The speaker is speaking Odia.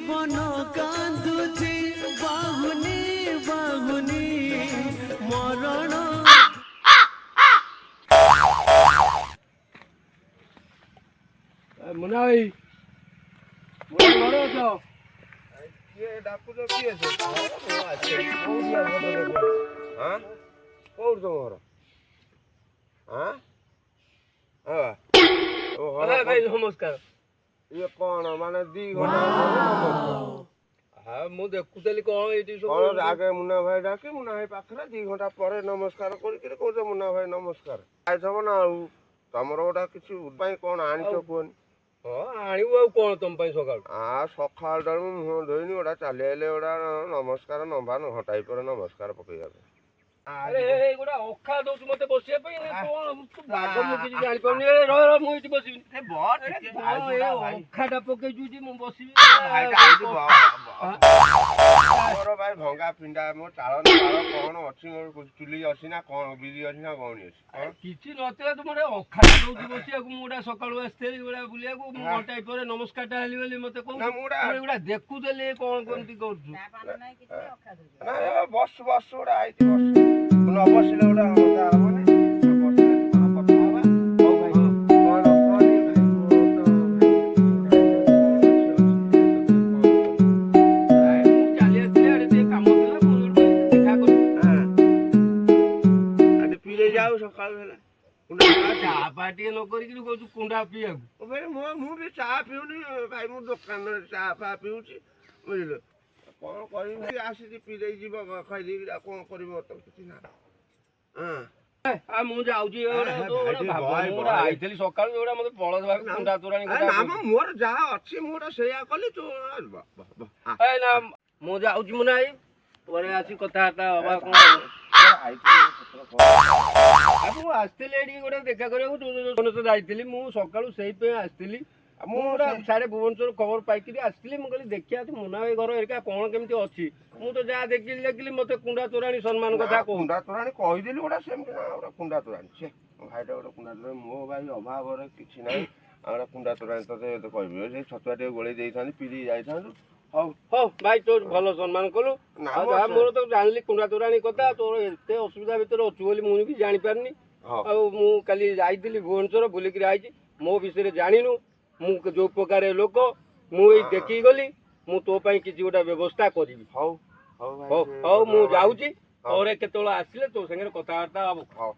জীবন কান্দুছি বাহুনি বাহুনি মরণ মুনা ভাই ঘরে আছো? କିଏ ଡାକୁଛ କିଏ ସେ? ହଁ କୋଉଠି ତମ ଘର? ହଁ ଭାଇ ନମସ୍କାର। ଇଏ କଣ ମାନେ 2 ଘଣ୍ଟା ମୁଁ ଦେଖୁଥିଲି କଣ ଏଇଠି କଣ ଆଗେ ମୁନା ଭାଇ ଡାକି ମୁନା ଭାଇ ପାଖରେ 2 ଘଣ୍ଟା ପରେ ନମସ୍କାର କରିକିରି କହୁଛ ମୁନା ଭାଇ ନମସ୍କାର ଆଇଥବ ନା ଆଉ ତମର ଗୋଟା କିଛି ପାଇଁ କଣ ଆଣିଛ କୁହନି? ହଁ ଆଣିବୁ ଆଉ କଣ ତମ ପାଇଁ ସକାଳୁ? ସକାଳଟାରୁ ମୁଁ ମୁହଁ ଧୋଇନି ଗୋଟା ଚାଲି ଆଇଲେ ଗୋଟା ନମସ୍କାର ନମ୍ବା ଘଣ୍ଟାଇ ପରେ ନମସ୍କାର ପକେଇବା ପାଇଁ। ଆରେ ଗୋଟା ଅଖା ଦଉଛୁ ମତେ ବସିବା ପାଇଁ ବାଗ ମୁଁ କିଛି ଜାଣିପାରୁନି। ମୁଁ ଏଇଠି ବସିବି। ଅଖାଟା ପକେଇଛୁ ମୁଁ ବସିବି। ମୋର ଭାଇ ଭଙ୍ଗା ପିଣ୍ଡା ମୋ ଚାଳ କଣ ଅଛି ମୋର ଚୁଲି ଅଛି ନା କଣ ବିରି ଅଛି ନା ଗଉଣି ଅଛି? କିଛି ନଥିଲା ତୁ ଗୋଟେ ଅଖାଟା ଦଉଛୁ ବସିବାକୁ। ମୁଁ ଗୋଟା ସକାଳୁ ଆସିଥିଲି ଗୋଟା ବୁଲିବାକୁ ମୁଁ ଘଣ୍ଟାଏ ପରେ ନମସ୍କାରଟା ହେଲି ବୋଲି ମତେ କହୁଛୁ। ଗୋଟା ଦେଖୁଥିଲି କଣ କେମିତି କରୁଛୁ। ବସୁ ବସୁ ଗୋଟା ଆଇଛି ବସୁ ନ ବସିଲେ ଗୋଟା ମଜା ହବନି। ଯାଉ ସକାଳୁ ହେଲା ଚା ଟିକେ ନ କରିକି କହୁଛୁ କୁଣ୍ଡା ପିଇବାକୁ। ମୁଁ ବି ଚା ପିଉନି ଭାଇ ମୁଁ ଦୋକାନରେ ଚା ଫା ପିଉଛି ବୁଝିଲ କଣ କରିବି ଆସିଛି ପିଇ ଯିବ ଖାଇଦେଇକି ଆଉ କଣ କରିବ ତ କିଛି ନା। ମୁଁ ଯାଉଛି ଆଇଥିଲି ସକାଳୁ ଯୋଉଟା ମତେ ବଳଦ ଭାବେ କୁଣ୍ଡା ତୋରାଣି ମୋର ଯାହା ଅଛି ମୁଁ ସେଇଆ କଲି ତୁ ମୁଁ ଯାଉଛି ମୁଁ ନାଇଁ ପରେ ଆସି କଥାବାର୍ତ୍ତା ହବା କଣ। ମୁଁ ଆସିଥିଲି ଏଠିକି ଗୋଟେ ଦେଖା କରିବାକୁ ଯାଇଥିଲି ମୁଁ ସକାଳୁ ସେଇଥିପାଇଁ ଆସିଥିଲି। ମୁଁ ଗୋଟେ ସାଡେ ଭୁବନେଶ୍ୱର ଖବର ପାଇକିରି ଆସିଥିଲି। ମୁଁ କହିଲି ଦେଖିବା ତୁ ମୁନା ଭାଇ ଘର ଏରିକା କଣ କେମିତି ଅଛି। ମୁଁ ତ ଯାହା ଦେଖିଲି ମତେ କୁଣ୍ଡା ତୋରାଣି ସମ୍ମାନ କଥା କୁଣ୍ଡା ତୋରାଣି କହିଦେଲି ଗୋଟେ ସେମିତି ଗୋଟେ କୁଣ୍ଡା ତୋରାଣି ଭାଇଟା ଗୋଟେ କୁଣ୍ଡା ତୋରାଣି ମୋ ଭାଇ ଅଭାବରେ କିଛି ନାହିଁ ଆଉ ଗୋଟେ କୁଣ୍ଡା ତୋରାଣି ତତେ କହିବି ସେଇ ଛତୁଆ ଟିକେ ଗୋଳେଇ ଦେଇଥାନ୍ତି ପିଇ ଯାଇଥାନ୍ତୁ। ହଉ ହଉ ଭାଇ ତୋ ଭଲ ସମ୍ମାନ କଲୁ। ମୋର ତ ଜାଣିଲି କୁଣ୍ଡା ତୋରାଣି କଥା ତୋର ଏତେ ଅସୁବିଧା ଭିତରେ ଅଛୁ ବୋଲି ମୁଁ ବି ଜାଣିପାରିନି। ଆଉ ମୁଁ କାଲି ଯାଇଥିଲି ଭୁବନେଶ୍ୱର ବୁଲିକିରି ଆଇଛି ମୋ ବିଷୟରେ ଜାଣିନୁ ମୁଁ ଯୋଉ ପ୍ରକାର ଲୋକ ମୁଁ ଏଇ ଦେଖିକି ଗଲି ମୁଁ ତୋ ପାଇଁ କିଛି ଗୋଟେ ବ୍ୟବସ୍ଥା କରିବି। ହଉ ହଉ ହଉ ମୁଁ ଯାଉଛି ପରେ କେତେବେଳେ ଆସିଲେ ତୋ ସାଙ୍ଗରେ କଥାବାର୍ତ୍ତା ହବ। ହଉ